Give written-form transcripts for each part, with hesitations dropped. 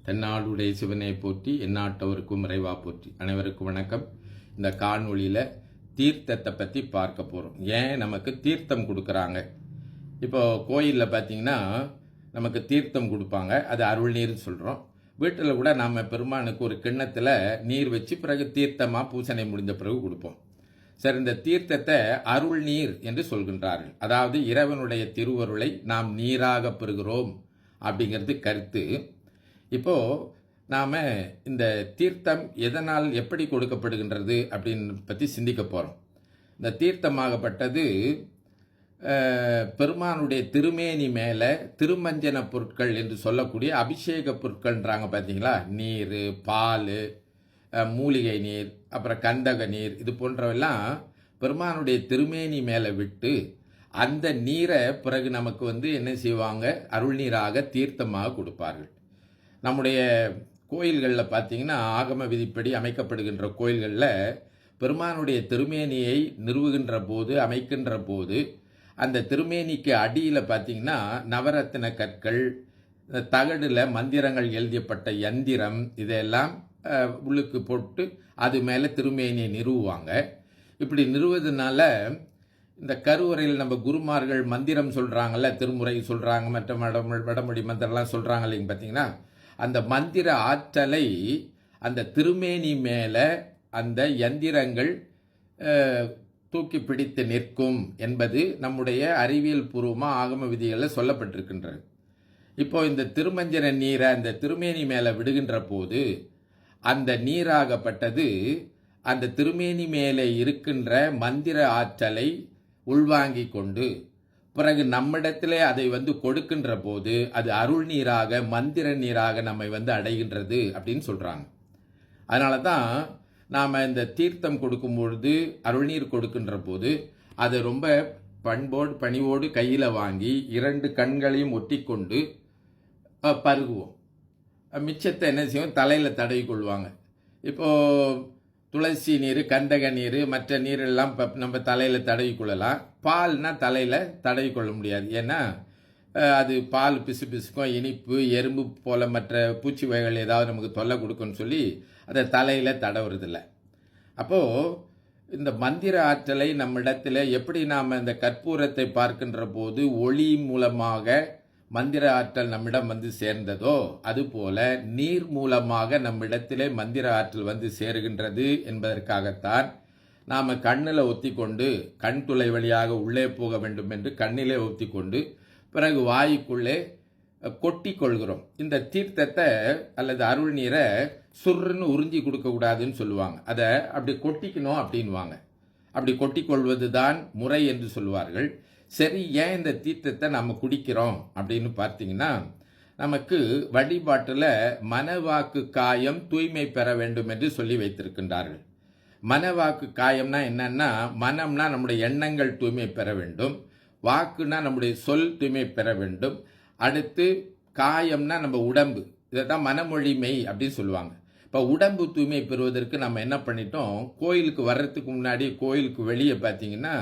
தென்னாடுடைய சிவனை போற்றி எந்நாட்டவருக்கும் இறைவா போற்றி. அனைவருக்கும் வணக்கம். இந்த காணொளியில் தீர்த்தத்தை பற்றி பார்க்க போகிறோம். ஏன் நமக்கு தீர்த்தம் கொடுக்குறாங்க? இப்போ கோயிலில் பார்த்தீங்கன்னா நமக்கு தீர்த்தம் கொடுப்பாங்க, அது அருள் நீர்னு சொல்கிறோம். வீட்டில் கூட நாம் பெருமானுக்கு ஒரு கிண்ணத்தில் நீர் வச்சு பிறகு தீர்த்தமாக பூசனை முடிந்த பிறகு கொடுப்போம். சரி, இந்த தீர்த்தத்தை அருள் நீர் என்று சொல்கின்றார்கள். அதாவது இறைவனுடைய திருவருளை நாம் நீராக பெறுகிறோம் அப்படிங்கிறது கருத்து. இப்போது நாம் இந்த தீர்த்தம் எதனால் எப்படி கொடுக்கப்படுகின்றது அப்படின்னு பற்றி சிந்திக்க போகிறோம். இந்த தீர்த்தமாகப்பட்டது பெருமானுடைய திருமேனி மேலே திருமஞ்சன பொருட்கள் என்று சொல்லக்கூடிய அபிஷேக பொருட்கள்ன்றாங்க பார்த்தீங்களா. நீர், பால், மூலிகை நீர், அப்புறம் கந்தக நீர், இது போன்றவெல்லாம் பெருமானுடைய திருமேனி மேலே விட்டு அந்த நீரை பிறகு நமக்கு என்ன செய்வாங்க, அருள் நீராக தீர்த்தமாக கொடுப்பார்கள். நம்முடைய கோயில்களில் பார்த்தீங்கன்னா ஆகம விதிப்படி அமைக்கப்படுகின்ற கோயில்களில் பெருமானுடைய திருமேனியை நிறுவுகின்ற போது அமைக்கின்ற போது அந்த திருமேனிக்கு அடியில் பார்த்தீங்கன்னா நவரத்தின கற்கள், தகடில் மந்திரங்கள் எழுதியப்பட்ட யந்திரம், இதெல்லாம் உள்ளுக்கு போட்டு அது மேலே திருமேனியை நிறுவுவாங்க. இப்படி நிறுவதுனால இந்த கருவறையில் நம்ம குருமார்கள் மந்திரம் சொல்கிறாங்கல்ல, திருமுறை சொல்கிறாங்க, மற்ற வடமொழி மந்திரம்லாம் சொல்கிறாங்க இல்லைங்க, பார்த்தீங்கன்னா அந்த மந்திர ஆற்றலை அந்த திருமேனி மேலே அந்த யந்திரங்கள் தூக்கி பிடித்து நிற்கும் என்பது நம்முடைய அறிவியல் பூர்வமாக ஆகம விதிகளில் சொல்லப்பட்டிருக்கின்றது. இப்போ இந்த திருமஞ்சன நீரை அந்த திருமேனி மேலே விடுகின்ற போது அந்த நீராகப்பட்டது அந்த திருமேனி மேலே இருக்கின்ற மந்திர ஆற்றலை உள்வாங்கி கொண்டு பிறகு நம்மிடத்திலே அதை கொடுக்கின்ற போது அது அருள் நீராக, மந்திர நீராக நம்மை அடைகின்றது அப்படின்னு சொல்கிறாங்க. அதனால தான் நாம் இந்த தீர்த்தம் கொடுக்கும்பொழுது, அருள் நீர் கொடுக்கின்ற போது அதை ரொம்ப பணிவோடு கையில் வாங்கி 2 கண்களையும் ஒட்டி கொண்டு பருகுவோம். மிச்சத்தை என்ன செய்வோம், தலையில் தடவி கொள்வாங்க. இப்போது துளசி நீர், கந்தக நீர், மற்ற நீரெல்லாம் நம்ம தலையில் தடவி கொள்ளலாம். பால்னா தலையில் தடவி கொள்ள முடியாது. ஏன்னா அது பால் பிசுக்கும், இனிப்பு, எறும்பு போல் மற்ற பூச்சி வகைகள் ஏதாவது நமக்கு தொல்லை கொடுக்குன்னு சொல்லி அதை தலையில் தடவுறதில்லை. அப்போது இந்த மந்திர ஆற்றலை நம்மிடத்தில் எப்படி நாம் இந்த கற்பூரத்தை பார்க்கின்ற போது ஒளி மூலமாக மந்திர ஆற்றல் நம்மிடம் சேர்ந்ததோ அதுபோல நீர் மூலமாக நம்மிடத்திலே மந்திர ஆற்றல் சேருகின்றது என்பதற்காகத்தான் நாம் கண்ணில் ஒத்தி கொண்டு கண் துளை வழியாக உள்ளே போக வேண்டும் என்று கண்ணிலே ஒத்தி கொண்டு பிறகு வாய்க்குள்ளே கொட்டி கொள்கிறோம். இந்த தீர்த்தத்தை அல்லது அருள் நீரை சுருன்னு உறிஞ்சி கொடுக்கக்கூடாதுன்னு சொல்லுவாங்க. அதை அப்படி கொட்டிக்கணும் அப்படின்வாங்க. அப்படி கொட்டிக்கொள்வது தான் முறை என்று சொல்லுவார்கள். சரி, ஏன் இந்த தீர்த்தத்தை நம்ம குடிக்கிறோம் அப்படின்னு பார்த்தீங்கன்னா, நமக்கு வழிபாட்டில் மனவாக்கு காயம் தூய்மை பெற வேண்டும் என்று சொல்லி வைத்திருக்கின்றார்கள். மனவாக்கு காயம்னா என்னன்னா, மனம்னா நம்முடைய எண்ணங்கள் தூய்மை பெற வேண்டும், வாக்குனா நம்முடைய சொல் தூய்மை பெற வேண்டும், அடுத்து காயம்னா நம்ம உடம்பு, இதை தான் மனமொழிமை அப்படின்னு சொல்லுவாங்க. இப்போ உடம்பு தூய்மை பெறுவதற்கு நம்ம என்ன பண்ணிட்டோம், கோயிலுக்கு வர்றதுக்கு முன்னாடி கோயிலுக்கு வெளியே பார்த்தீங்கன்னா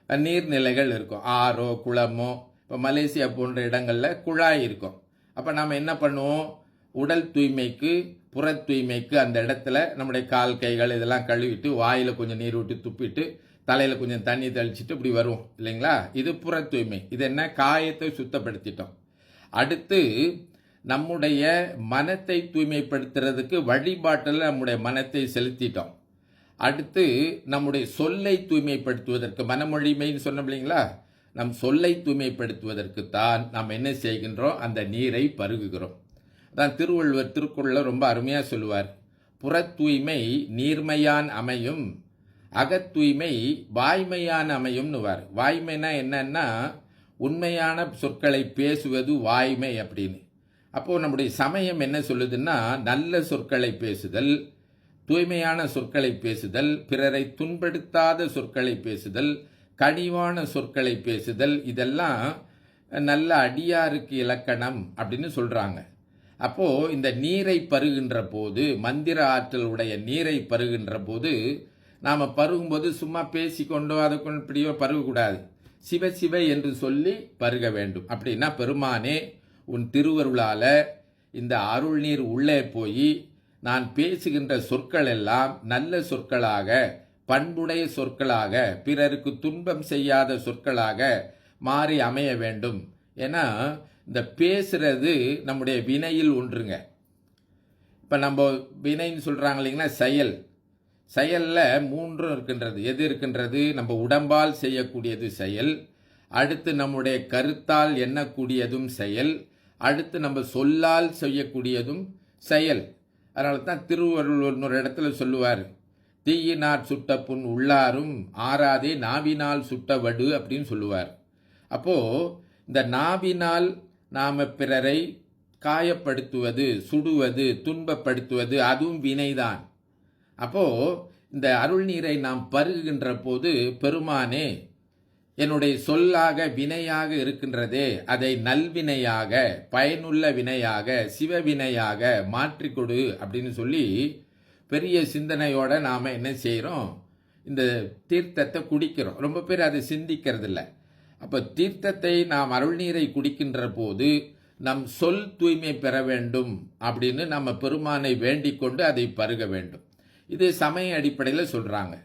நீர்நிலைகள் இருக்கும், ஆறோ குளமோ. இப்போ மலேசியா போன்ற இடங்களில் குழாய் இருக்கும். அப்போ நாம் என்ன பண்ணுவோம், உடல் தூய்மைக்கு புற தூய்மைக்கு அந்த இடத்துல நம்முடைய கால் கைகள் இதெல்லாம் கழுவிட்டு வாயில் கொஞ்சம் நீர் விட்டு துப்பிட்டு தலையில் கொஞ்சம் தண்ணி தெளிச்சுட்டு இப்படி வருவோம் இல்லைங்களா. இது புற தூய்மை. இது என்ன, காயத்தை சுத்தப்படுத்திட்டோம். அடுத்து நம்முடைய மனத்தை தூய்மைப்படுத்துறதுக்கு வழிபாட்டில் நம்முடைய மனத்தை செலுத்திட்டோம். அடுத்து நம்முடைய சொல்லை தூய்மைப்படுத்துவதற்கு, மனமொழிமைன்னு சொன்னோம் இல்லைங்களா, நம் சொல்லை தூய்மைப்படுத்துவதற்கு தான் நாம் என்ன செய்கின்றோம், அந்த நீரை பருகுகிறோம். அதான் திருவள்ளுவர் திருக்குறளில் ரொம்ப அருமையாக சொல்லுவார், புற தூய்மை நீர்மையான் அமையும், அகத்தூய்மை வாய்மையான் அமையும்னுவார். வாய்மைனா என்னன்னா உண்மையான சொற்களை பேசுவது வாய்மை அப்படின்னு. அப்போது நம்முடைய சமயம் என்ன சொல்லுதுன்னா, நல்ல சொற்களை பேசுதல், தூய்மையான சொற்களை பேசுதல், பிறரை துன்படுத்தாத சொற்களை பேசுதல், கனிவான சொற்களை பேசுதல், இதெல்லாம் நல்ல அடியாருக்கு இலக்கணம் அப்படின்னு சொல்கிறாங்க. அப்போது இந்த நீரை பருகின்ற போது, மந்திர ஆற்றல் உடைய நீரை பருகின்ற போது, நாம் பருகும்போது சும்மா பேசிக்கொண்டோ அதை கொண்டு இப்படியோ பருகக்கூடாது. சிவ சிவ என்று சொல்லி பருக வேண்டும். அப்படின்னா பெருமானே உன் திருவருளால் இந்த அருள் நீர் உள்ளே போய் நான் பேசுகின்ற சொற்கள் எல்லாம் நல்ல சொற்களாக, பண்புடைய சொற்களாக, பிறருக்கு துன்பம் செய்யாத சொற்களாக மாறி அமைய வேண்டும். ஏன்னா இந்த பேசுறது நம்முடைய வினையில் ஒன்றுங்க. இப்போ நம்ம வினைன்னு சொல்கிறாங்க இல்லைங்களா, செயல். செயலில் 3 இருக்கின்றது. எது இருக்கின்றது? நம்ம உடம்பால் செய்யக்கூடியது செயல், அடுத்து நம்முடைய கருத்தால் எண்ணக்கூடியதும் செயல், அடுத்து நம்ம சொல்லால் செய்யக்கூடியதும் செயல். அதனால தான் திருவள்ளுவர் ஒரு இடத்துல சொல்லுவார், தீயினார் சுட்ட புண் உள்ளாரும் ஆறாதே நாவினால் சுட்ட வடு அப்படின்னு சொல்லுவார். அப்போது இந்த நாவினால் நாம் பிறரை காயப்படுத்துவது, சுடுவது, துன்பப்படுத்துவது அதுவும் வினைதான். அப்போது இந்த அருள் நீரை நாம் பருகுகின்ற போது, பெருமானே என்னுடைய சொல்லாக வினையாக இருக்கின்றதே அதை நல்வினையாக, பயனுள்ள வினையாக, சிவவினையாக மாற்றிக்கொடு அப்படின்னு சொல்லி பெரிய சிந்தனையோடு நாம் என்ன செய்கிறோம், இந்த தீர்த்தத்தை குடிக்கிறோம். ரொம்ப பேர் அதை சிந்திக்கிறதில்ல. அப்போ தீர்த்தத்தை நாம் அருள் நீரை குடிக்கின்ற போது நம் சொல் தூய்மை பெற வேண்டும் அப்படின்னு நம்ம பெருமானை வேண்டிக் கொண்டு அதை பருக வேண்டும். இது சமய அடிப்படையில் சொல்கிறாங்க.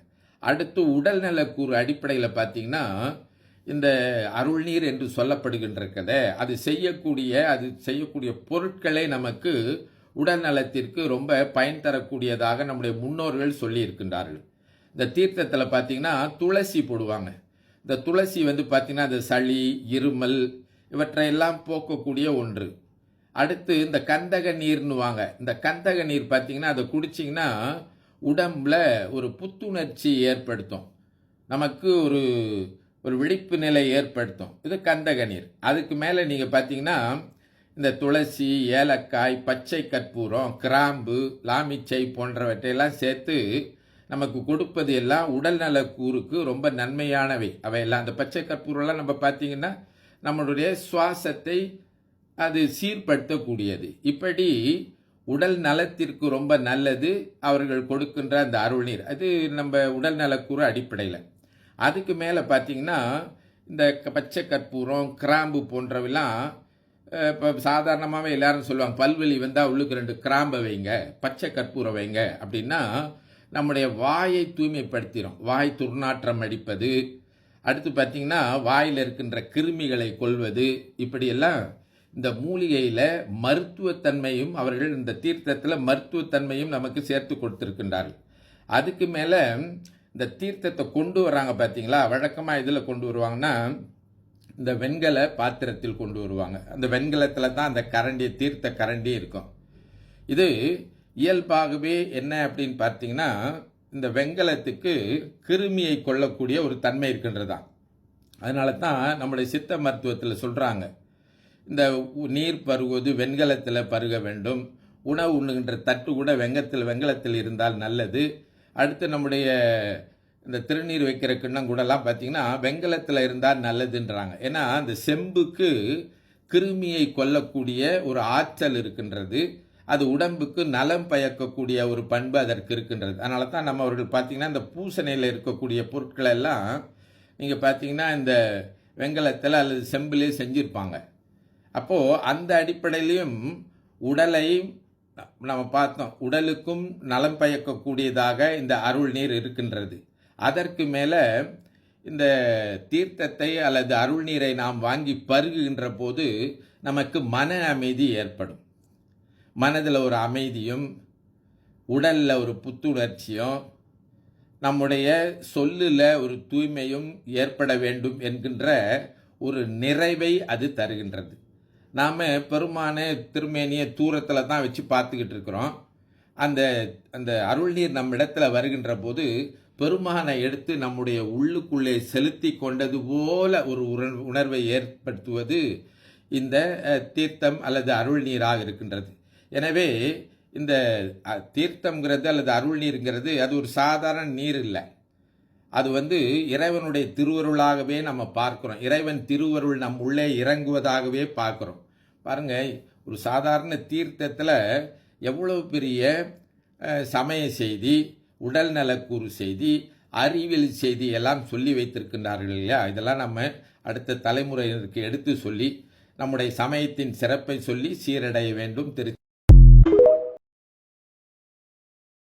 அடுத்து உடல்நலக்கூறு அடிப்படையில் பார்த்தீங்கன்னா, இந்த அருள் நீர் என்று சொல்லப்படுகின்ற அது செய்யக்கூடிய பொருட்களே நமக்கு உடல் நலத்திற்கு ரொம்ப பயன் தரக்கூடியதாக நம்முடைய முன்னோர்கள் சொல்லி இருக்கின்றார்கள். இந்த தீர்த்தத்தில் பார்த்தீங்கன்னா துளசி போடுவாங்க. இந்த துளசி பார்த்தீங்கன்னா அந்த சளி, இருமல் இவற்றையெல்லாம் போக்கக்கூடிய ஒன்று. அடுத்து இந்த கந்தக நீர்னுவாங்க. இந்த கந்தக நீர் பார்த்தீங்கன்னா அதை குடிச்சிங்கன்னா உடம்புல ஒரு புத்துணர்ச்சி ஏற்படுத்தும், நமக்கு ஒரு ஒரு விழிப்பு நிலை ஏற்படுத்தும். இது கந்தக நீர். அதுக்கு மேலே நீங்கள் பார்த்தீங்கன்னா இந்த துளசி, ஏலக்காய், பச்சை கற்பூரம், கிராம்பு, லாமிச்சை போன்றவற்றையெல்லாம் சேர்த்து நமக்கு கொடுப்பது எல்லாம் உடல் நலக்கூறுக்கு ரொம்ப நன்மையானவை. அவையெல்லாம் அந்த பச்சை கற்பூரம்லாம் நம்ம பார்த்தீங்கன்னா நம்மளுடைய சுவாசத்தை அது சீர்படுத்தக்கூடியது. இப்படி உடல் நலத்திற்கு ரொம்ப நல்லது அவர்கள் கொடுக்கின்ற அந்த அருள் நீர். அது நம்ம உடல் நலக்கூறு அடிப்படையில். அதுக்கு மேலே பார்த்தீங்கன்னா இந்த பச்சை கற்பூரம், கிராம்பு போன்றவெல்லாம் இப்போ சாதாரணமாகவே எல்லாரும் சொல்லுவாங்க, பல்வலி வந்தால் உள்ளுக்கு 2 கிராம்பை வைங்க, பச்சை கற்பூரம் வைங்க அப்படின்னா நம்முடைய வாயை தூய்மைப்படுத்திடும். வாய் துர்நாற்றம் அடிப்பது, அடுத்து பார்த்திங்கன்னா வாயில் இருக்கின்ற கிருமிகளை கொல்வது, இப்படியெல்லாம் இந்த மூலிகையில் மருத்துவத்தன்மையும் அவர்கள் இந்த தீர்த்தத்தில் மருத்துவத்தன்மையும் நமக்கு சேர்த்து கொடுத்துருக்கின்றார்கள். அதுக்கு மேலே இந்த தீர்த்தத்தை கொண்டு வராங்க பார்த்தீங்களா, வழக்கமாக இதில் கொண்டு வருவாங்கன்னா இந்த வெண்கல பாத்திரத்தில் கொண்டு வருவாங்க. அந்த வெண்கலத்தில் தான் அந்த கரண்டி, தீர்த்த கரண்டி இருக்கும். இது இயல்பாகவே என்ன அப்படின்னு பார்த்தீங்கன்னா, இந்த வெண்கலத்துக்கு கிருமியை கொள்ளக்கூடிய ஒரு தன்மை இருக்கின்றதான். அதனால தான் நம்முடைய சித்த மருத்துவத்தில் சொல்கிறாங்க, இந்த நீர் பருகுவது வெண்கலத்தில் பருக வேண்டும், உணவு உண்ணுகின்ற தட்டு கூட வெண்கலத்தில் இருந்தால் நல்லது. அடுத்து நம்முடைய இந்த திருநீர் வைக்கிற கிண்ணம் கூடலாம் பார்த்தீங்கன்னா வெண்கலத்தில் இருந்தால் நல்லதுன்றாங்க. ஏன்னா அந்த செம்புக்கு கிருமியை கொல்லக்கூடிய ஒரு ஆற்றல் இருக்கின்றது, அது உடம்புக்கு நலம் பயக்கக்கூடிய ஒரு பண்பு அதற்கு இருக்கின்றது. அதனால தான் நம்ம அவர்கள் பார்த்தீங்கன்னா இந்த பூசணையில் இருக்கக்கூடிய பொருட்களை எல்லாம் நீங்கள் பார்த்தீங்கன்னா இந்த வெண்கலத்தில் அல்லது செம்பிலே செஞ்சுருப்பாங்க. அப்போது அந்த அடிப்படையிலையும் உடலை நம்ம பார்த்தோம், உடலுக்கும் நலம் பயக்கக்கூடியதாக இந்த அருள் நீர் இருக்கின்றது. அதற்கு மேலே இந்த தீர்த்தத்தை அல்லது அருள் நீரை நாம் வாங்கி பருகுகின்ற போது நமக்கு மன அமைதி ஏற்படும். மனதில் ஒரு அமைதியும், உடலில் ஒரு புத்துணர்ச்சியும், நம்முடைய சொல்லில் ஒரு தூய்மையும் ஏற்பட வேண்டும் என்கின்ற ஒரு நிறைவை அது தருகின்றது. நாம் பெருமான திருமேனியை தூரத்தில் தான் வச்சு பார்த்துக்கிட்டு இருக்கிறோம். அந்த அந்த அருள் நீர் நம்ம இடத்துல வருகின்ற போது பெருமானை எடுத்து நம்முடைய உள்ளுக்குள்ளே செலுத்தி கொண்டது போல ஒரு உணர்வை ஏற்படுத்துவது இந்த தீர்த்தம் அல்லது அருள் நீராக இருக்கின்றது. எனவே இந்த தீர்த்தம்ங்கிறது அல்லது அருள் நீருங்கிறது அது ஒரு சாதாரண நீர் இல்லை. அது இறைவனுடைய திருவருளாகவே நம்ம பார்க்குறோம். இறைவன் திருவருள் நம் உள்ளே இறங்குவதாகவே பார்க்குறோம். பாருங்கள், ஒரு சாதாரண தீர்த்தத்தில் எவ்வளோ பெரிய சமய செய்தி, உடல் நலக்கூறு செய்தி, அறிவியல் செய்தி எல்லாம் சொல்லி வைத்திருக்கின்றார்கள் இல்லையா. இதெல்லாம் நம்ம அடுத்த தலைமுறையினருக்கு எடுத்து சொல்லி நம்முடைய சமயத்தின் சிறப்பை சொல்லி சீரடைய வேண்டும்.